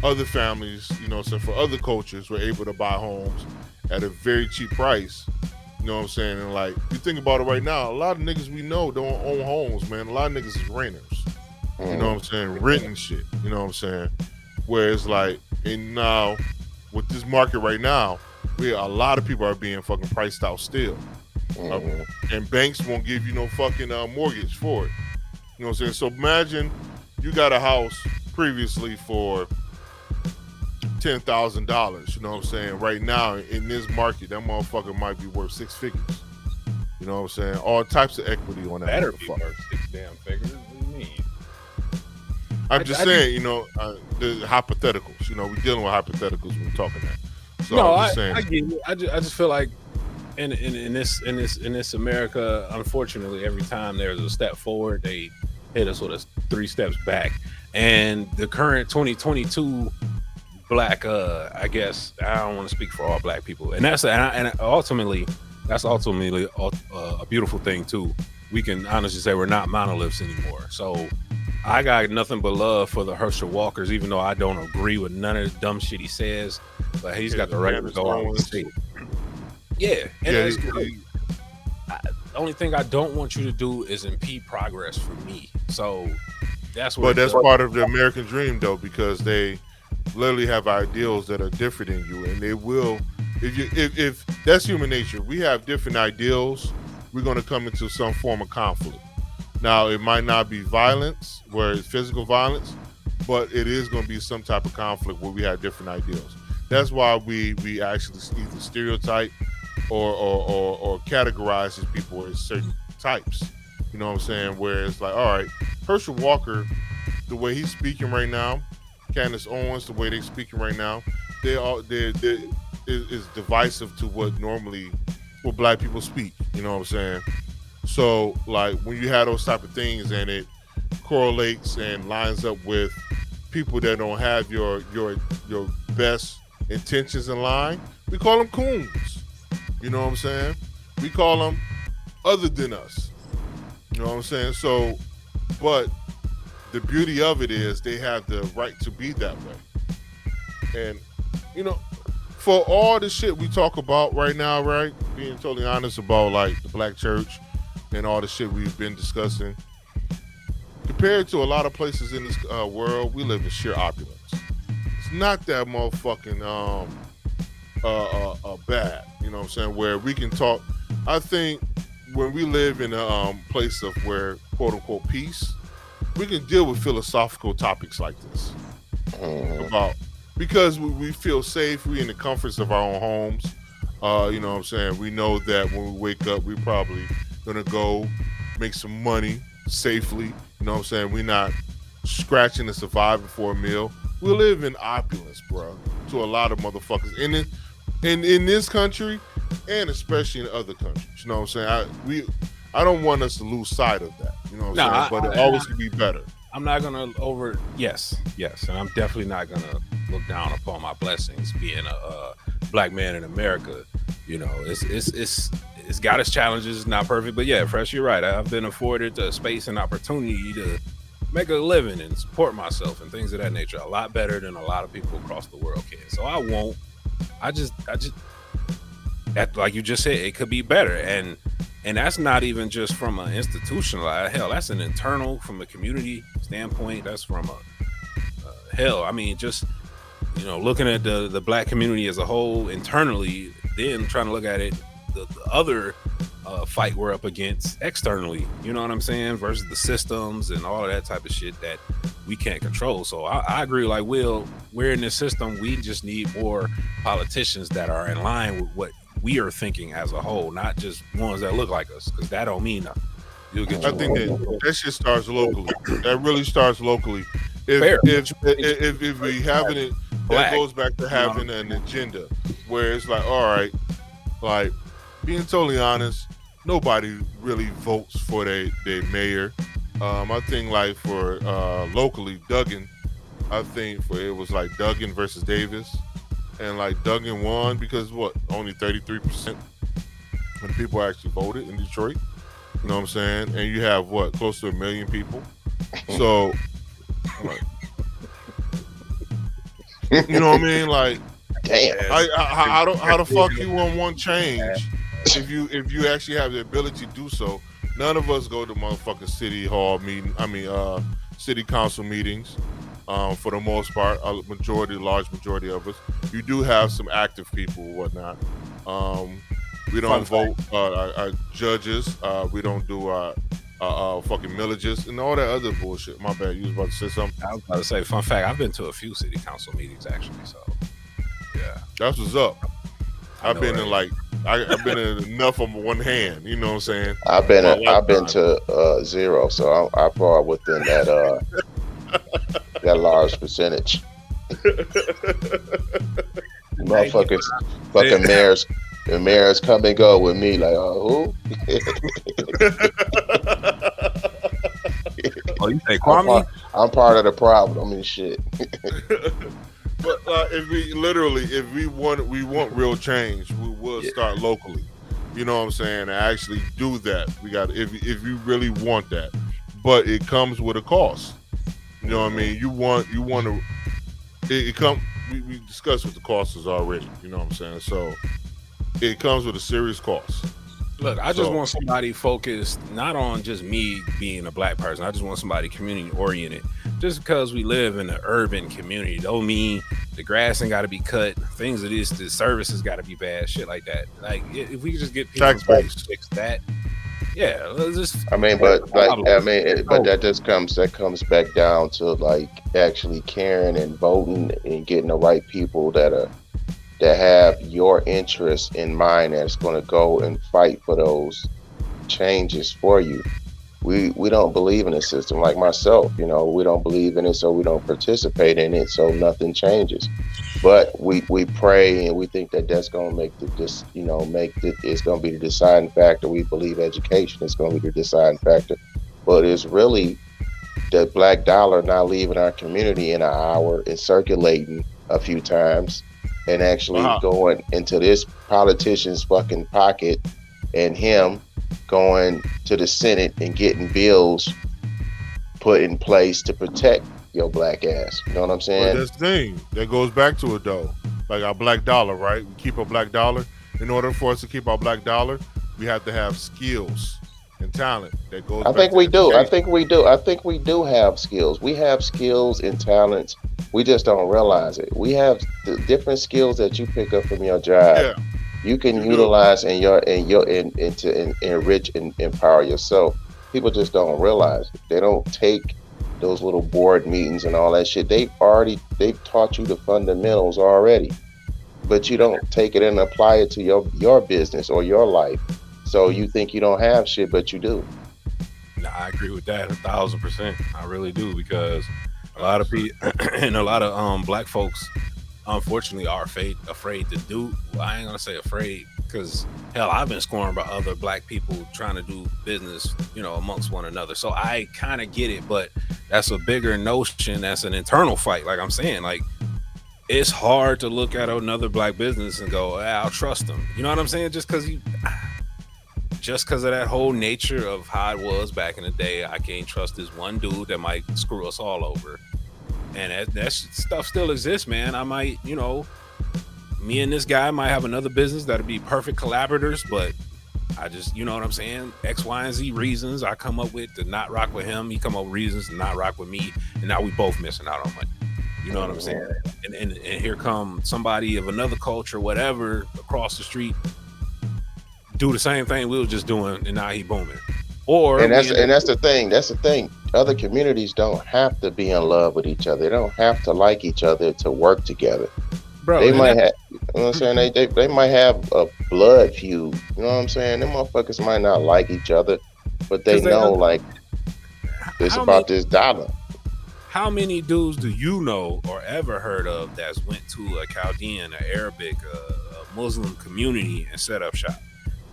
other families, you know what I'm saying, for other cultures were able to buy homes at a very cheap price. You know what I'm saying? And like, you think about it right now, a lot of niggas we know don't own homes, man. A lot of niggas is renters. You know what I'm saying? Written shit. You know what I'm saying? Where it's like, and now with this market right now, a lot of people are being fucking priced out still. And banks won't give you no fucking mortgage for it. You know what I'm saying? So imagine you got a house previously for $10,000. You know what I'm saying? Right now in this market, that motherfucker might be worth six figures. You know what I'm saying? All types of equity on that. Better be worth six damn figures. What do you mean? I'm just saying, you know, the hypotheticals. You know, we're dealing with hypotheticals when we're talking that. So No, I'm just saying. I get it. I just feel like in this America, unfortunately, every time there's a step forward, they hit us with a 3 steps back. And the current 2022 black, I guess I don't want to speak for all black people, and ultimately that's a beautiful thing too. We can honestly say we're not monoliths anymore. So I got nothing but love for the Herschel Walkers, even though I don't agree with none of the dumb shit he says. But he's got the right to go out and say it. Yeah, and the only thing I don't want you to do is impede progress for me. So that's what. But that's part of the American dream, though, because they literally have ideals that are different than you, and they will. If that's human nature, we have different ideals. We're going to come into some form of conflict. Now, it might not be violence, where it's physical violence, but it is going to be some type of conflict where we have different ideals. That's why we actually either stereotype or categorize these people as certain types. You know what I'm saying? Where it's like, all right, Herschel Walker, the way he's speaking right now, Candace Owens, the way they're speaking right now, is divisive to what black people speak. You know what I'm saying? So, like, when you have those type of things and it correlates and lines up with people that don't have your best intentions in line, we call them coons. You know what I'm saying? We call them other than us. You know what I'm saying? So, but the beauty of it is they have the right to be that way. And, you know, for all the shit we talk about right now, right? Being totally honest about, like, the black church and all the shit we've been discussing, compared to a lot of places in this world, we live in sheer opulence. It's not that motherfucking bad, you know what I'm saying, where we can talk. I think when we live in a place of where, quote unquote, peace, we can deal with philosophical topics like this. Because we feel safe, we in the comforts of our own homes. You know what I'm saying? We know that when we wake up, we probably gonna go make some money safely. You know what I'm saying? We're not scratching and surviving for a meal. We live in opulence, bro, to a lot of motherfuckers in this country, and especially in other countries. You know what I'm saying? I don't want us to lose sight of that. You know what I'm saying? But it always can be better. I'm not gonna yes, and I'm definitely not gonna look down upon my blessings being a black man in America. You know, it's got its challenges, not perfect, but yeah, Fresh, you're right. I've been afforded the space and opportunity to make a living and support myself and things of that nature a lot better than a lot of people across the world can. So I just that, like you just said, it could be better, and that's not even just from an institutional, hell, that's an internal, from a community standpoint. That's from a hell, I mean, just, you know, looking at the black community as a whole internally, then trying to look at it the other fight we're up against externally, you know what I'm saying, versus the systems and all of that type of shit that we can't control. So I agree, like, Will, we're in this system, we just need more politicians that are in line with what we are thinking as a whole, not just ones that look like us, because that don't mean nothing. I think that shit starts locally. That really starts locally. If we having it, that goes back to having an agenda where it's like, all right, like, being totally honest, nobody really votes for their mayor. I think, like, for locally, Duggan, I think it was like Duggan versus Davis, and like Duggan won because only 33% of the people actually voted in Detroit. You know what I'm saying? And you have close to 1 million people. So, you know what I mean? Like, damn. How the fuck you want change if you actually have the ability to do so? None of us go to motherfucking city hall meeting. city council meetings. For the most part, large majority of us. You do have some active people and whatnot. We don't vote our judges. We don't do fucking millages and all that other bullshit. My bad. You was about to say something? I was about to say, fun fact, I've been to a few city council meetings actually. So, yeah. That's what's up. I've been in I've been in enough on one hand. You know what I'm saying? I've been to 0, so I fall within that that large percentage. Motherfuckers, fucking mayors come and go with me like, who? Oh, you say Kwame? I'm part of the problem and shit. But if we want real change, we will start locally. You know what I'm saying? And actually do that. We got if you really want that, but it comes with a cost. You know what I mean? You want to. It come. We discussed what the cost is already. You know what I'm saying? So it comes with a serious cost. Look, I just want somebody focused not on just me being a black person. I just want somebody community oriented. Just because we live in an urban community don't mean the grass ain't got to be cut. Things of this, the services got to be bad. Shit like that. Like if we could just get people to fix that. Yeah, let's just. But that comes back down to like actually caring and voting and getting the right people that have your interests in mind, that's going to go and fight for those changes for you. We don't believe in the system, like myself. You know, we don't believe in it, so we don't participate in it, so nothing changes. But we pray and we think that's going to make it's going to be the deciding factor. We believe education is going to be the deciding factor, but it's really the black dollar not leaving our community in an hour and circulating a few times and actually going into this politician's fucking pocket, and him going to the Senate and getting bills put in place to protect your black ass. You know what I'm saying? Well, that's the thing. That goes back to it though. Like our black dollar, right? We keep our black dollar. In order for us to keep our black dollar, we have to have skills and talent. That goes. I think we do. I think we do have skills. We have skills and talents. We just don't realize it. We have the different skills that you pick up from your job. Yeah. You can utilize and to enrich and empower yourself. People just don't realize it. They don't take those little board meetings and all that shit. They've taught you the fundamentals already, but you don't take it and apply it to your business or your life. So you think you don't have shit, but you do. Nah, I agree with that 1,000%. I really do, because a lot of people and a lot of black folks, unfortunately, are afraid to do. Well, I ain't gonna say afraid, because hell, I've been scorned by other black people trying to do business, amongst one another. So I kind of get it, but that's a bigger notion. That's an internal fight. Like I'm saying, like it's hard to look at another black business and go, I'll trust them. You know what I'm saying? Just because of that whole nature of how it was back in the day, I can't trust this one dude that might screw us all over. And that stuff still exists, man. I might, me and this guy might have another business that'll be perfect collaborators, but I just, you know what I'm saying? X, Y, and Z reasons I come up with to not rock with him. He come up with reasons to not rock with me. And now we both missing out on money. You know what I'm saying? And here come somebody of another culture, whatever, across the street, do the same thing we were just doing, and now he booming. That's the thing. Other communities don't have to be in love with each other. They don't have to like each other to work together. Bro, they might have, you know what I'm saying? They might have a blood feud. You know what I'm saying? Them motherfuckers might not like each other, but they know like it's about this dollar. How many dudes do you know or ever heard of that's went to a Chaldean, an Arabic, a Muslim community and set up shop?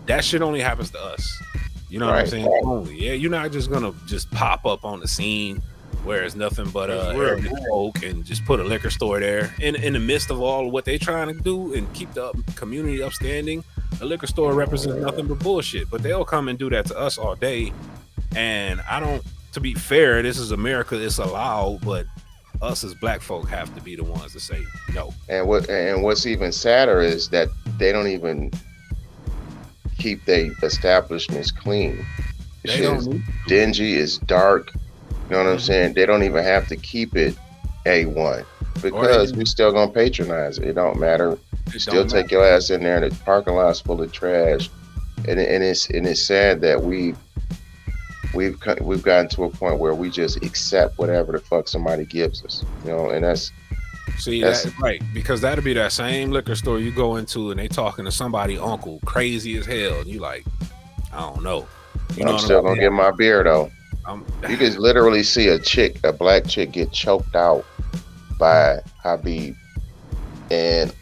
That shit only happens to us. You know what I'm saying? Only. Yeah, you're not just gonna just pop up on the scene where it's nothing but Arabic folk and just put a liquor store there. In the midst of all of what they trying to do and keep the community upstanding, a liquor store represents nothing but bullshit. But they'll come and do that to us all day. And to be fair, this is America, it's allowed, but us as black folk have to be the ones to say no. And what's even sadder is that they don't even keep their establishments clean. Shit is dingy, it's dark. You know what I'm saying? They don't even have to keep it A1 Or they because we still gonna patronize it. It don't matter. You it still don't matter. take your ass in there, and the parking lot's full of trash. And it's sad that we've gotten to a point where we just accept whatever the fuck somebody gives us. You know, and See that's that right, because that'll be that same liquor store you go into and they talking to somebody uncle crazy as hell. And you like, I don't know. You know I'm what still I'm gonna saying? get my beer though. I'm, You can literally see a black chick get choked out by Habib, and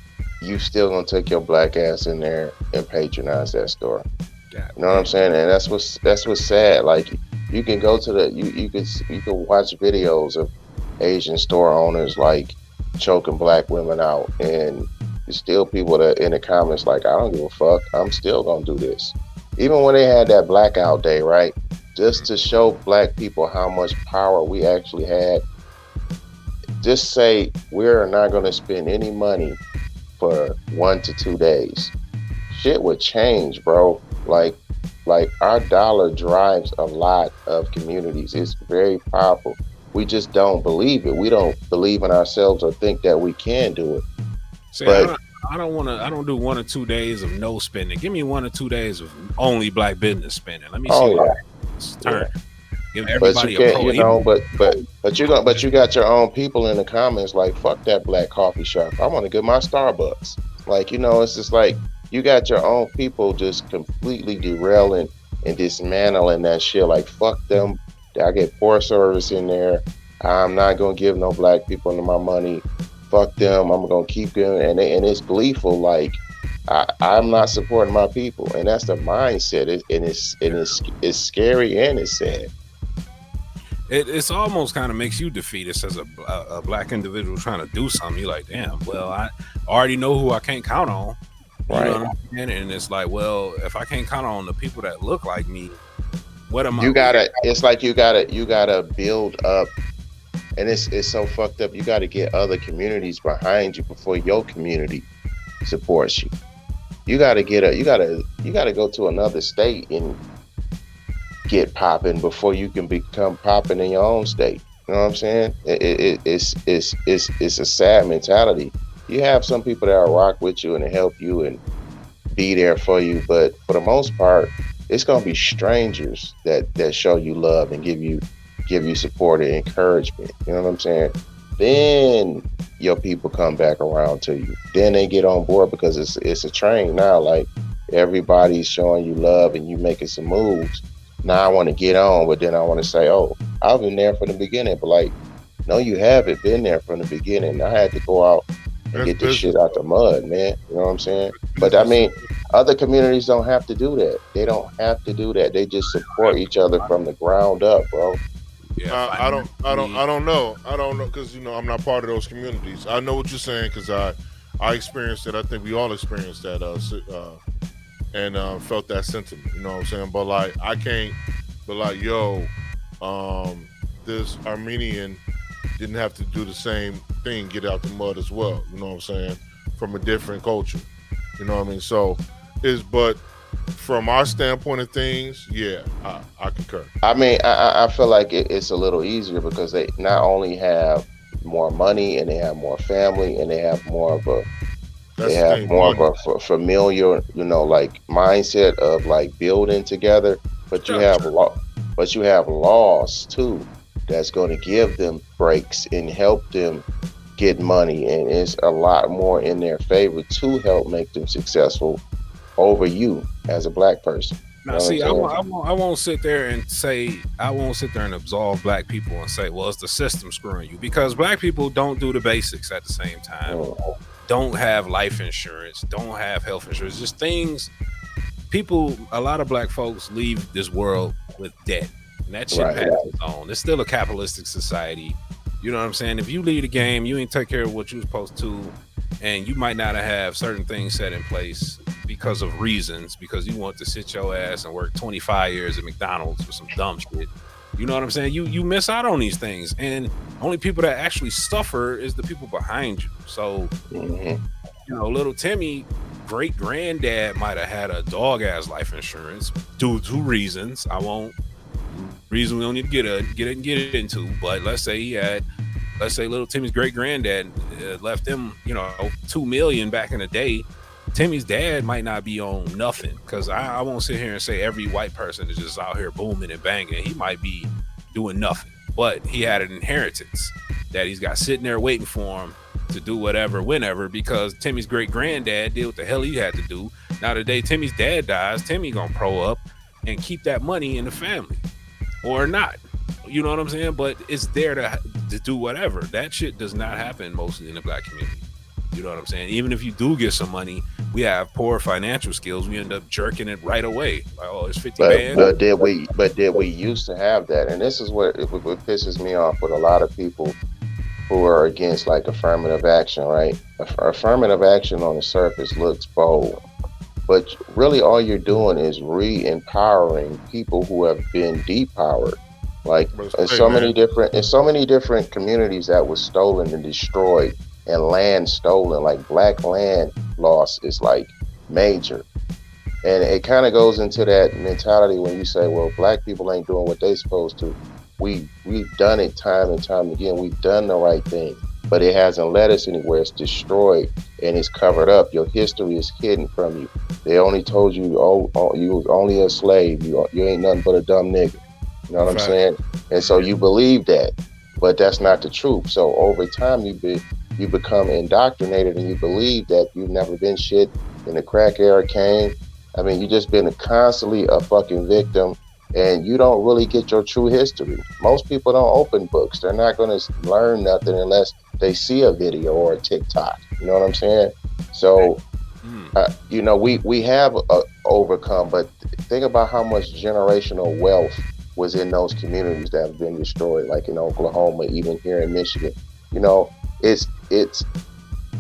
you still gonna take your black ass in there and patronize that store. God, You know what I'm saying? And that's what's sad. Like you can go to you can watch videos of Asian store owners like choking black women out, and there's still people that in the comments like, I don't give a fuck. I'm still gonna do this. Even when they had that blackout day, right? Just to show black people how much power we actually had. Just say we're not gonna spend any money for 1 to 2 days. Shit would change, bro. Like our dollar drives a lot of communities. It's very powerful. We just don't believe it. We don't believe in ourselves or think that we can do it. see, But I don't want to. I don't do 1 or 2 days of no spending. Give me 1 or 2 days of only black business spending. Let me see oh what yeah, it's yeah. turn. Give But you everybody a can't, pro. you know. But you got your own people in the comments like, fuck that black coffee shop. I want to get my Starbucks. Like, it's just like you got your own people just completely derailing and dismantling that shit. Like, fuck them. I get poor service in there. I'm not gonna give no black people my money. Fuck them. I'm gonna keep going, and it's gleeful. Like, I'm not supporting my people, and that's the mindset. It's scary and it's sad. It's almost kind of makes you defeatist as a black individual trying to do something. You're like, damn. Well, I already know who I can't count on. You Right. know what I'm saying? And it's like, well, if I can't count on the people that look like me, what am I? It's like you gotta build up, and it's so fucked up. You gotta get other communities behind you before your community supports you. You gotta you gotta go to another state and get popping before you can become popping in your own state. You know what I'm saying? It's a sad mentality. You have some people that will rock with you and help you and be there for you, but for the most part, it's gonna be strangers that show you love and give you support and encouragement. You know what I'm saying? Then your people come back around to you. Then they get on board because it's a train now. Like everybody's showing you love and you making some moves. Now I want to get on, but then I want to say, oh, I've been there from the beginning. But like, no, you haven't been there from the beginning. I had to go out and That's get this shit business. out the mud, man. You know what I'm saying? But I Business. mean, other communities don't have to do that. They don't have to do that. They just support each other from the ground up, bro. Yeah, I don't know. I don't know because I'm not part of those communities. I know what you're saying because I experienced it. I think we all experienced that and felt that sentiment. You know what I'm saying? But like I can't. But like yo, this Armenian didn't have to do the same thing, get out the mud as well. You know what I'm saying? From a different culture. You know what I mean? So but from our standpoint of things, yeah, I concur. I mean, I feel like it's a little easier because they not only have more money and they have more family and they have more of a That's the thing. Money. familiar, like mindset of like building together. But you have laws too that's going to give them breaks and help them get money, and it's a lot more in their favor to help make them successful over you as a black person. Now, see, I won't sit there and say I won't sit there and absolve black people and say, well, it's the system screwing you, because black people don't do the basics at the same time. Don't have life insurance, don't have health insurance, just things. A lot of black folks leave this world with debt, and that shit passes on. It's still a capitalistic society. You know what I'm saying? If you leave the game, you ain't take care of what you were supposed to, and you might not have certain things set in place because of reasons, because you want to sit your ass and work 25 years at McDonald's for some dumb shit. You know what I'm saying? You miss out on these things, and only people that actually suffer is the people behind you. So, little Timmy, great granddad might have had a dog ass life insurance due to reasons I won't Reason we don't need to get into, but let's say little Timmy's great granddad left him, 2 million back in the day. Timmy's dad might not be on nothing, because I won't sit here and say every white person is just out here booming and banging. He might be doing nothing, but he had an inheritance that he's got sitting there waiting for him to do whatever, whenever, because Timmy's great granddad did what the hell he had to do. Now, the day Timmy's dad dies, Timmy gonna pro up and keep that money in the family, or not. You know what I'm saying? But it's there to do whatever. That shit does not happen mostly in the black community. You know what I'm saying? Even if you do get some money, we have poor financial skills. We end up jerking it right away. Like, oh, it's 50 bands. But did we used to have that? And this is what pisses me off with a lot of people who are against like affirmative action, right? Affirmative action on the surface looks bold, but really all you're doing is re-empowering people who have been depowered. Like in so many different communities that was stolen and destroyed, and land stolen, like black land loss is like major. And it kind of goes into that mentality when you say, well, black people ain't doing what they supposed to. We've done it time and time again. We've done the right thing, but it hasn't led us anywhere. It's destroyed and it's covered up. Your history is hidden from you. They only told you, you was only a slave. You ain't nothing but a dumb nigga. You know what I'm saying? And so you believe that, but that's not the truth. So over time, you become indoctrinated and you believe that you've never been shit. And the crack era came. I mean, you just been constantly a fucking victim, and you don't really get your true history. Most people don't open books. They're not going to learn nothing unless they see a video or a TikTok. You know what I'm saying? So, we have overcome, but think about how much generational wealth was in those communities that have been destroyed, like in Oklahoma, even here in Michigan. It's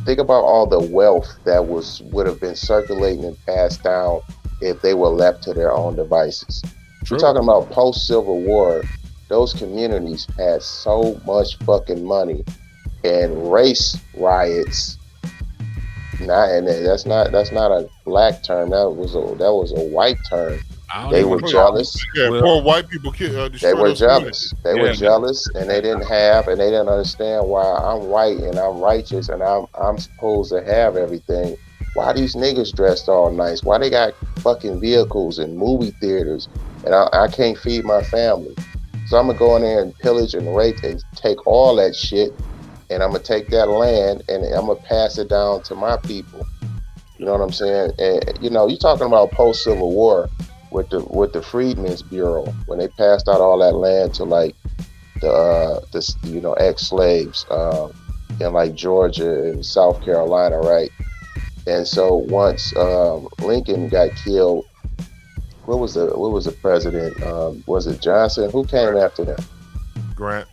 think about all the wealth that would have been circulating and passed down if they were left to their own devices. True. We're talking about post-Civil War. Those communities had so much fucking money, and race riots. And that's not a black term. That was a white term. They were jealous. Yeah, poor white people they were jealous. They were jealous, and they didn't understand why I'm white and I'm righteous and I'm supposed to have everything. Why these niggas dressed all nice? Why they got fucking vehicles and movie theaters, and I can't feed my family? So I'm gonna go in there and pillage and rape and take all that shit, and I'm gonna take that land and I'm gonna pass it down to my people. You know what I'm saying? And you're talking about post-Civil War. With the Freedmen's Bureau, when they passed out all that land to like the ex-slaves in like Georgia and South Carolina, right? And so once Lincoln got killed, what was the president? Was it Johnson? Who came after them? Grant.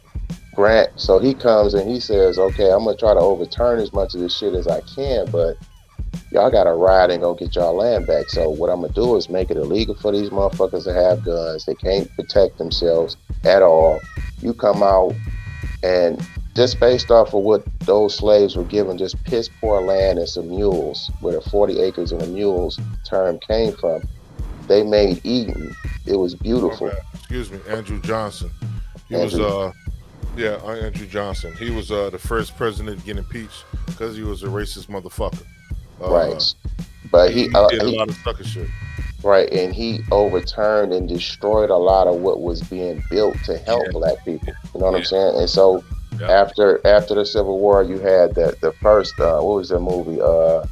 So he comes and he says, okay, I'm gonna try to overturn as much of this shit as I can, but y'all gotta ride and go get y'all land back. So what I'm gonna do is make it illegal for these motherfuckers to have guns. They can't protect themselves at all. You come out, and just based off of what those slaves were given, just piss poor land and some mules, where the 40 acres and the mules term came from, they made Eden. It was beautiful. Excuse me, Andrew Johnson. Andrew Johnson. He was the first president to get impeached because he was a racist motherfucker. Right, but he did a lot of sucker shit. Right, and he overturned and destroyed a lot of what was being built to help black people. You know what I'm saying? And so after the Civil War, you had the first what was the movie? What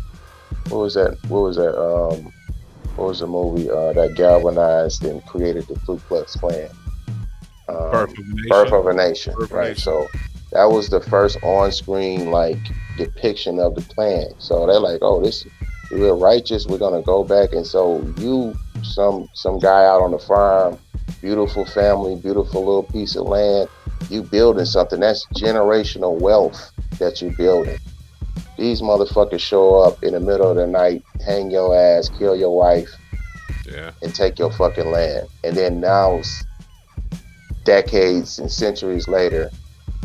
was the movie that galvanized and created the Ku Klux Klan? Birth of a Nation. Right. So that was the first on-screen depiction of the Klan. So they're like, oh, we're righteous. We're gonna go back. And so some guy out on the farm, beautiful family, beautiful little piece of land. You building something. That's generational wealth that you're building. These motherfuckers show up in the middle of the night, hang your ass, kill your wife, and take your fucking land. And then now, decades and centuries later,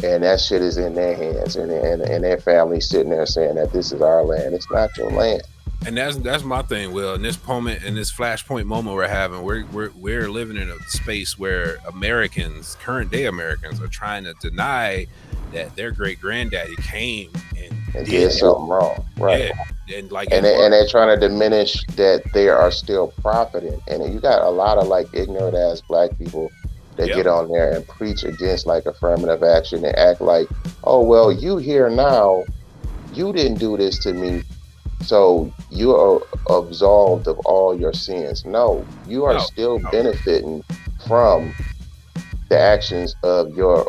and that shit is in their hands, and their family sitting there saying that this is our land. It's not your land. And that's my thing, Will. In this moment, in this flashpoint moment we're having, we're living in a space where Americans, current day Americans, are trying to deny that their great granddaddy came and did something wrong, right? Yeah, and they're trying to diminish that they are still profiting. And you got a lot of like ignorant ass black people that get on there and preach against like affirmative action and act like, oh well, you here now, you didn't do this to me, so you are absolved of all your sins. No, you are still benefiting from the actions of your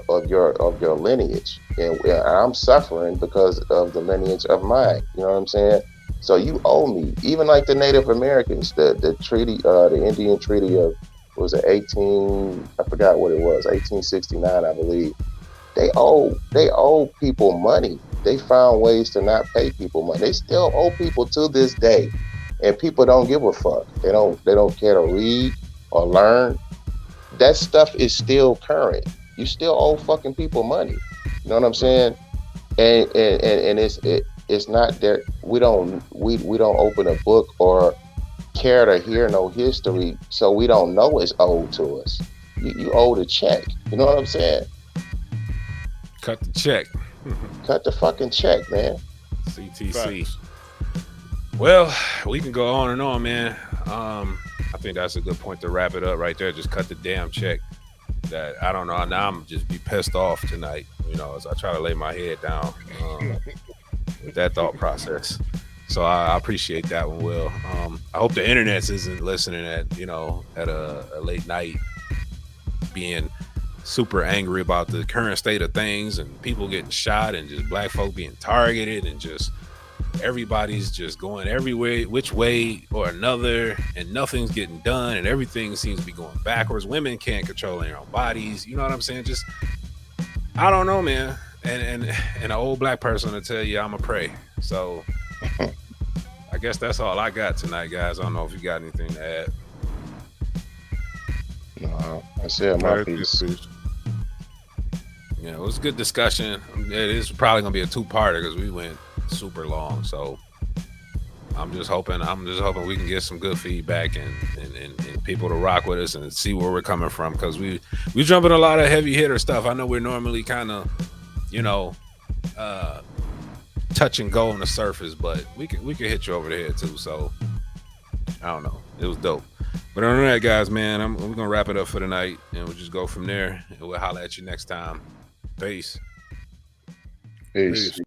lineage, and I'm suffering because of the lineage of mine. You know what I'm saying? So you owe me. Even like the Native Americans, the treaty, the Indian Treaty of, what was it, 18? I forgot what it was, 1869, I believe. They owe people money. They found ways to not pay people money. They still owe people to this day, and people don't give a fuck. They don't care to read or learn. That stuff is still current. You still owe fucking people money. You know what I'm saying? And it's not there. We don't open a book or care to hear no history, so we don't know it's owed to us. You owe the check. You know what I'm saying? Cut the check. Cut the fucking check, man. CTC. Facts. Well, we can go on and on, man. I think that's a good point to wrap it up right there. Just cut the damn check. That I don't know. Now I'm just be pissed off tonight, you know, as I try to lay my head down with that thought process. So I appreciate that one, Will. I hope the internet isn't listening at, you know, at a late night being super angry about the current state of things and people getting shot and just black folk being targeted and just everybody's just going everywhere, which way or another, and nothing's getting done and everything seems to be going backwards. Women can't control their own bodies. You know what I'm saying? Just, I don't know, man. And an old black person to tell you I'ma pray. So I guess that's all I got tonight, guys. I don't know if you got anything to add. No, I said my piece. Yeah, it was a good discussion. It is probably gonna be a two-parter because we went super long. So I'm just hoping we can get some good feedback and people to rock with us and see where we're coming from, because we jumping a lot of heavy hitter stuff. I know we're normally kind of, you know, touch and go on the surface, but we can hit you over the head too. So I don't know. It was dope. But other than that, guys, man, we're gonna wrap it up for tonight, and we'll just go from there, and we'll holler at you next time. Peace. Peace.